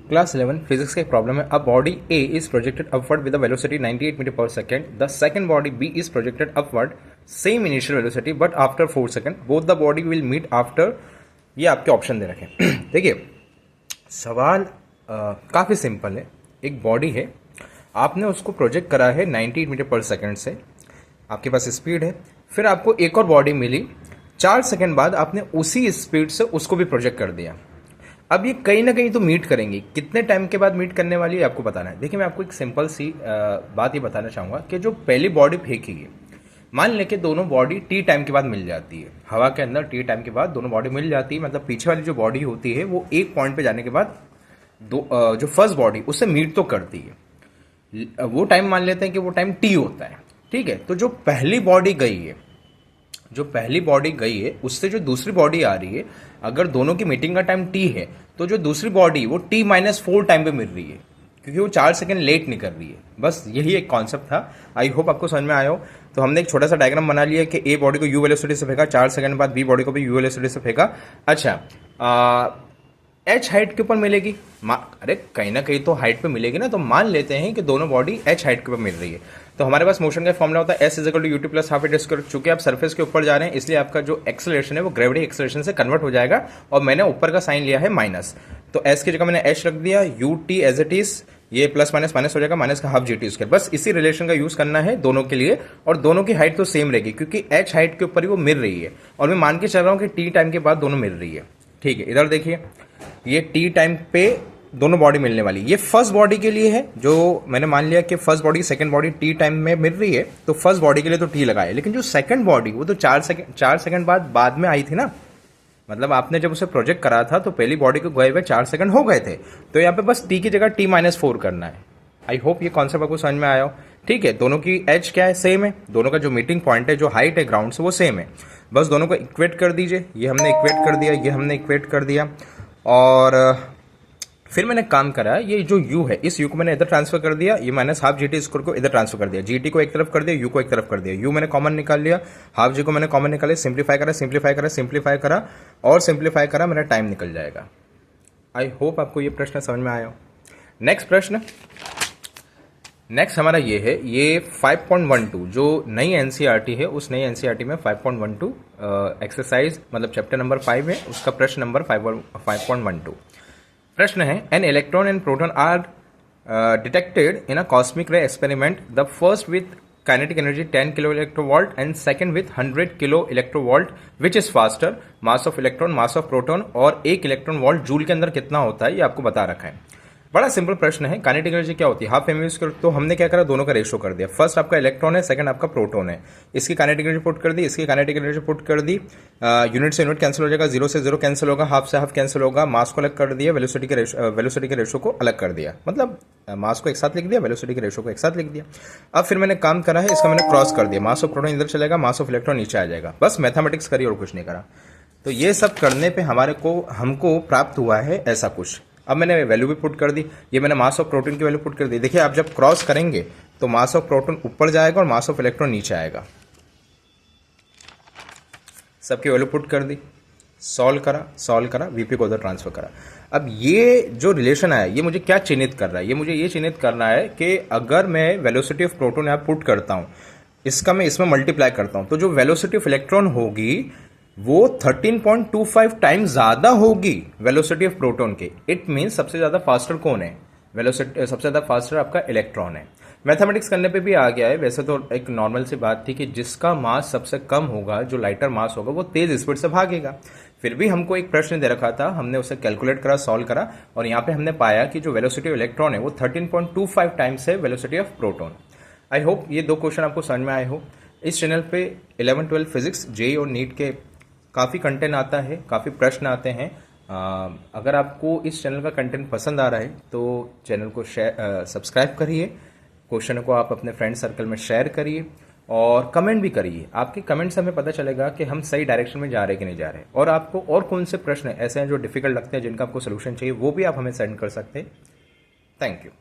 Class 11 physics का एक problem है. A body A is projected upward with a velocity 98 metre per second. The second body B is projected upward same initial velocity but after 4 second. Both the body will meet after. ये आपके option दे रखे हैं. देखिए सवाल काफ़ी simple है. एक body है, आपने उसको प्रोजेक्ट करा है 98 मीटर पर सेकंड से, आपके पास स्पीड है. फिर आपको एक और बॉडी मिली, 4 सेकंड बाद आपने उसी स्पीड से उसको भी प्रोजेक्ट कर दिया. अब ये कहीं ना कहीं तो मीट करेंगी. कितने टाइम के बाद मीट करने वाली है आपको बताना है. देखिए मैं आपको एक सिंपल सी बात ये बताना चाहूँगा कि जो पहली बॉडी फेंकेगी, मान लें कि दोनों बॉडी टी टाइम के बाद मिल जाती है. हवा के अंदर टी टाइम के बाद दोनों बॉडी मिल जाती है. मतलब पीछे वाली जो बॉडी होती है वो एक पॉइंट पे जाने के बाद जो फर्स्ट बॉडी उससे मीट तो करती है. वो टाइम मान लेते हैं कि वो टाइम टी होता है. ठीक है, तो जो पहली बॉडी गई है उससे जो दूसरी बॉडी आ रही है, अगर दोनों की मीटिंग का टाइम टी है तो जो दूसरी बॉडी वो t-4 टाइम पे मिल रही है, क्योंकि वो 4 सेकंड लेट निकल रही है. बस यही एक कॉन्सेप्ट था. आई होप आपको समझ में आया हो. तो हमने एक छोटा सा डायग्राम बना लिया कि ए बॉडी को यू वेलोसिटी से फेंका, 4 सेकंड बाद बी बॉडी को भी यू वेलोसिटी से फेंका. अच्छा, एच हाइट के ऊपर मिलेगी. अरे कहीं ना कहीं तो हाइट पे मिलेगी ना. तो मान लेते हैं कि दोनों बॉडी एच हाइट के ऊपर मिल रही है. तो हमारे पास मोशन का फॉर्मूला होता है S is equal to U T plus half H square. चूंकि आप सरफेस के ऊपर जा रहे हैं इसलिए आपका जो एक्सेलरेशन है वो ग्रेविटी एक्सेलरेशन से कन्वर्ट हो जाएगा. और मैंने ऊपर का साइन लिया है माइनस, तो एस की जगह मैंने एच रख दिया. U T as it is, ये प्लस माइनस माइनस हो जाएगा, माइनस का हाफ जी टी स्क्वायर. बस इसी रिलेशन का यूज करना है दोनों के लिए. और दोनों की हाइट तो सेम रहेगी क्योंकि एच हाइट के ऊपर ही वो मिल रही है. और मैं मान के चल रहा हूँ कि टी टाइम के बाद दोनों मिल रही है. ठीक है, इधर देखिए ये टी टाइम पे दोनों बॉडी मिलने वाली. ये फर्स्ट बॉडी के लिए है, जो मैंने मान लिया कि first body second body T time में मिल रही है, तो फर्स्ट बॉडी के लिए तो टी लगाए. लेकिन जो सेकंड बॉडी वो तो 4 सेकंड बाद में आई थी ना. मतलब आपने जब उसे प्रोजेक्ट करा था तो पहली बॉडी को गए हुए 4 सेकंड हो गए थे. तो यहाँ पे बस टी की जगह t-4 करना है. आई होप ये कॉन्सेप्ट आपको समझ में आया हो. ठीक है, दोनों की एच क्या है, सेम है. दोनों का जो मीटिंग पॉइंट है, जो हाइट है ग्राउंड से, वो सेम है. बस दोनों को इक्वेट कर दीजिए. ये हमने इक्वेट कर दिया, ये हमने इक्वेट कर दिया. और फिर मैंने काम करा, ये जो u है इस u को मैंने इधर ट्रांसफर कर दिया. ये minus half G T square को इधर ट्रांसफर कर दिया. जी टी को एक तरफ कर दिया, u को एक तरफ कर दिया. u मैंने कॉमन निकाल लिया, हाफ जी को मैंने कॉमन निकाला, सिंप्लीफाई करा और सिंप्लीफाई करा, मेरा टाइम निकल जाएगा. आई होप आपको ये प्रश्न समझ में आया हो. नेक्स्ट प्रश्न, नेक्स्ट हमारा ये है, ये 5.12 जो नई एनसीईआरटी है, उस नई एनसीईआरटी में 5.12 एक्सरसाइज मतलब चैप्टर नंबर 5 है, उसका प्रश्न नंबर 5.12. प्रश्न है, an electron and proton are detected in a cosmic ray experiment. The first with kinetic energy 10 kilo electrovolt and second with 100 kilo electrovolt. Which is faster? Mass of electron, mass of proton और 1 electron volt joule के अंदर कितना होता है, ये आपको बता रखा है. बड़ा सिंपल प्रश्न है. काइनेटिक एनर्जी क्या होती है? Half M square. तो हमने क्या करा, दोनों का रेशो कर दिया. फर्स्ट आपका इलेक्ट्रॉन है, सेकंड आपका प्रोटॉन है. इसकी काइनेटिक एनर्जी पुट कर दी, इसकी काइनेटिक एनर्जी पुट कर दी. यूनिट से यूनिट कैंसिल हो जाएगा, 0 से 0 कैंसिल होगा, हाफ से हाफ कैंसिल होगा. मास को अलग कर दिया, वेलोसिटी के रेशो को अलग कर दिया. मतलब मास को एक साथ लिख दिया, वेलोसिटी के रेशो को एक साथ लिख दिया. अब फिर मैंने काम करा है, इसका मैंने क्रॉस कर दिया. मास ऑफ प्रोटॉन इधर चलेगा, मास ऑफ इलेक्ट्रॉन नीचे आ जाएगा. बस मैथमेटिक्स करी और कुछ नहीं करा. तो ये सब करने पे हमको प्राप्त हुआ है ऐसा कुछ. अब मैंने वैल्यू भी पुट कर दी. ये मैंने मास ऑफ प्रोटॉन की वैल्यू पुट कर दी. देखिए आप जब क्रॉस करेंगे तो मास ऑफ प्रोटॉन ऊपर जाएगा और मास ऑफ इलेक्ट्रॉन नीचे आएगा. सबकी वैल्यू पुट कर दी, सॉल्व करा, वीपी को उधर ट्रांसफर करा. अब ये जो रिलेशन आया ये मुझे क्या चिन्हित कर रहा है? ये मुझे ये चिन्हित करना है कि अगर मैं वेलोसिटी ऑफ प्रोटॉन यहाँ पुट करता हूँ, इसका मैं इसमें मल्टीप्लाई करता हूँ, तो जो वेलोसिटी ऑफ इलेक्ट्रॉन होगी वो 13.25 टाइम्स ज्यादा होगी वेलोसिटी ऑफ प्रोटॉन के. इट मीन सबसे ज्यादा फास्टर कौन है? वेलोसिटी सबसे ज्यादा फास्टर आपका इलेक्ट्रॉन है. मैथमेटिक्स करने पे भी आ गया है. वैसे तो एक नॉर्मल सी बात थी कि जिसका मास सबसे कम होगा, जो लाइटर मास होगा, वो तेज स्पीड से भागेगा. फिर भी हमको एक प्रश्न दे रखा था, हमने उसे कैलकुलेट करा, सॉल्व करा, और यहाँ पे हमने पाया कि जो वेलोसिटी ऑफ इलेक्ट्रॉन है वो 13.25 टाइम्स है velocity of proton. I hope ये 2 क्वेश्चन आपको समझ में आए हो. इस चैनल पे 11-12 फिजिक्स, जेईई और नीट के काफ़ी कंटेंट आता है, काफ़ी प्रश्न आते हैं. अगर आपको इस चैनल का कंटेंट पसंद आ रहा है तो चैनल को सब्सक्राइब करिए, क्वेश्चन को आप अपने फ्रेंड सर्कल में शेयर करिए और कमेंट भी करिए. आपके कमेंट से हमें पता चलेगा कि हम सही डायरेक्शन में जा रहे हैं कि नहीं जा रहे. और आपको और कौन से प्रश्न ऐसे हैं जो डिफिकल्ट लगते हैं, जिनका आपको सोल्यूशन चाहिए, वो भी आप हमें सेंड कर सकते हैं. Thank you.